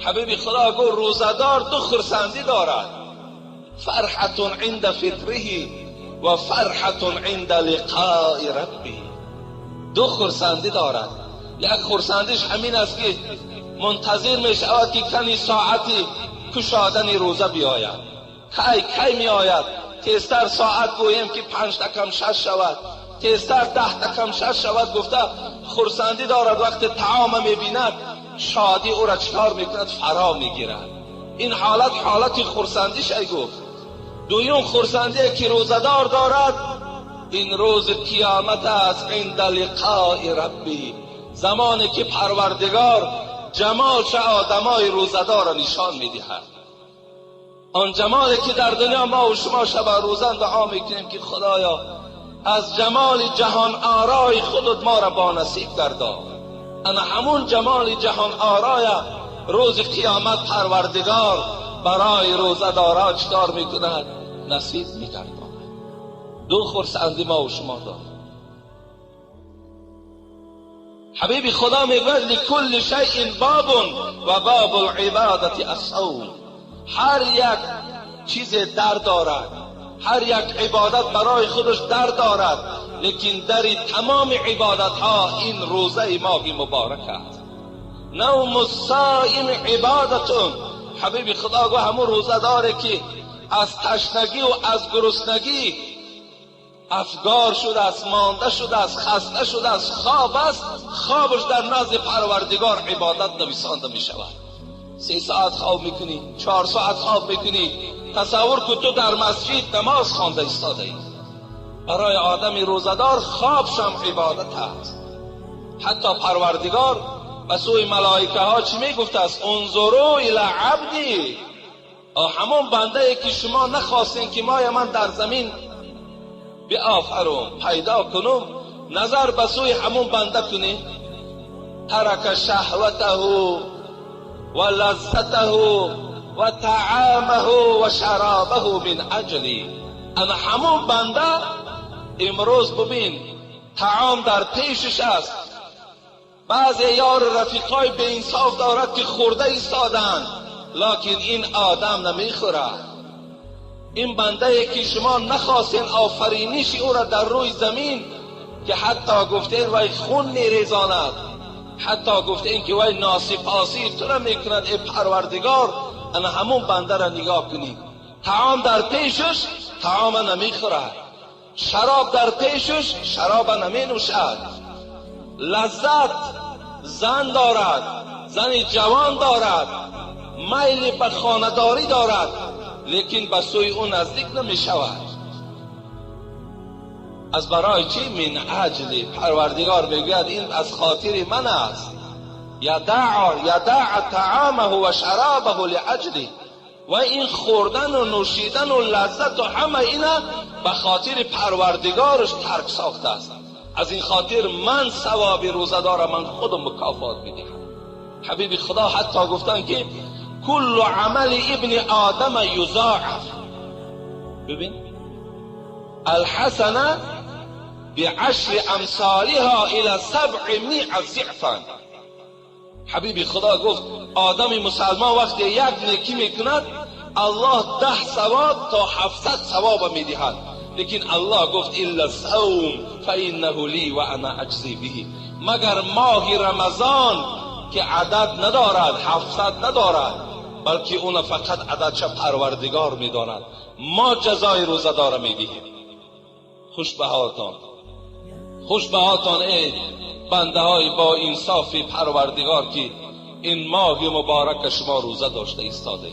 حبیب خدا گفت روزدار دو خرسندی دارد، فرحت عند فطره و فرحت عند لقاء ربه. دو خرسندی دارد. یک خرسندیش همین است که منتظر می شود که کنی ساعتی کشادن روزه بیاید. کی می آید؟ تیزتر ساعت گوییم که 5 دقیقه 6 شود، تیزتر 10 دقیقه 6 شود. گفته خرسندی دارد. وقت طعام می بیند شادی او را چکار می کند؟ فرا می گیرد. این حالت خرسندی شای گفت. دویم خرسندی که روزدار دارد این روز قیامت است، عند لقاء ربی، زمانی که پروردگار جمالش آدمای روزدار را نشان می دهد. آن جمالی که در دنیا ما و شما شب روزان دعا میکنیم که خدایا از جمال جهان آرای خودت ما را با نصیب گردان. انا همون جمال جهان آرای روز قیامت پروردگار برای روزدارا چکار میکند؟ نصیب میگرداند. دو خرسندی ما و شما داریم. حبیب خدا میگوید لکل شیء باب و باب العبادت الصوم. هر یک چیز در دارد، هر یک عبادت برای خودش در دارد، لیکن در تمام عبادت ها این روزه ماه مبارک است. نوم الصائم عبادتون. حبیب خدا گو همون روزه داره که از تشنگی و از گرسنگی افگار شده است، مانده شده است، خسته شده است، خواب است، خوابش در نزد پروردگار عبادت نویسانده می شود. 3 ساعت خواب میکنی، 4 ساعت خواب میکنی. تصور کن تو در مسجد نماز خوانده ایستاده ای. برای آدمی روزدار خوابش هم عبادت است. حتی پروردگار به سوی ملائکه ها چی میگفته است؟ انظروا الی عبدی. همون بنده ای که شما نخواستین که من در زمین بیافرم، پیدا کنم، نظر به سوی همون بنده کنی. ترک شهوته و لذته و طعامه و شرابه من اجلی. انا همون بنده امروز ببین طعام در پیشش است. بعضی یار رفیقای به انصاف دارد که خورده ایستادند، لکن این آدم نمیخورد. این بنده ای که شما نخواستین آفرینش او را در روی زمین که حتی گفتین وای خون میریزاند، حتی گفتین که وای ناسپاسی تو را میکند ای پروردگار، انا همون بنده را نگاه کنید. طعام در پیشش طعام نمیخورد، شراب در پیشش شراب نمی نوشد، لذت زن دارد، زن جوان دارد، میل به خانه‌داری دارد، لیکن به سوی اون نزدیک نمی شود. از برای چی؟ من اجل. پروردگار میگوید این از خاطر من است. یدع طعامه و شرابه لاجلی. و این خوردن و نوشیدن و لذت و همه اینا به خاطر پروردگارش ترک ساخته است. از این خاطر من ثواب روزدار من خودم مکافات میدم. حبیب خدا حتی گفتن که کل عمل ابن آدم یضاعف. ببین الحسنه بعشر امثالها الى 700 ضعفا. حبیب خدا گفت آدم مسلمان وقتی یک نیکی میکند الله 10 ثواب تا 700 ثواب میدهد، لیکن الله گفت الا الصوم فانه لی و انا اجزی به. مگر ماه رمضان که عدد ندارد، 700 ندارد، بلکه اون فقط عددش پروردگار میداند، ما جزای روزدار میدهیم. خوش بهاتان ای بنده های با انصاف پروردگار که این ماه مبارک شما روزه داشته ایستاده.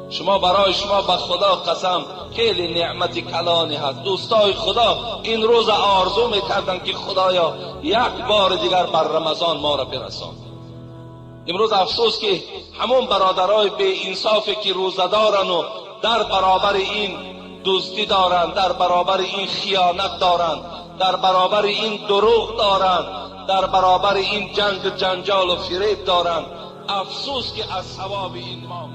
شما برای شما به خدا قسم خیلی نعمت کلانی هست. دوستای خدا این روز آرزو میکردن که خدایا یک بار دیگر بر رمضان ما را برسان. امروز افسوس که همون برادرای به انصافی که روزه دارن و در برابر این دزدی دارن، در برابر این خیانت دارن، در برابر این دروغ دارن، در برابر این جنگ جنجال و فریب دارن، افسوس که از ثواب این ما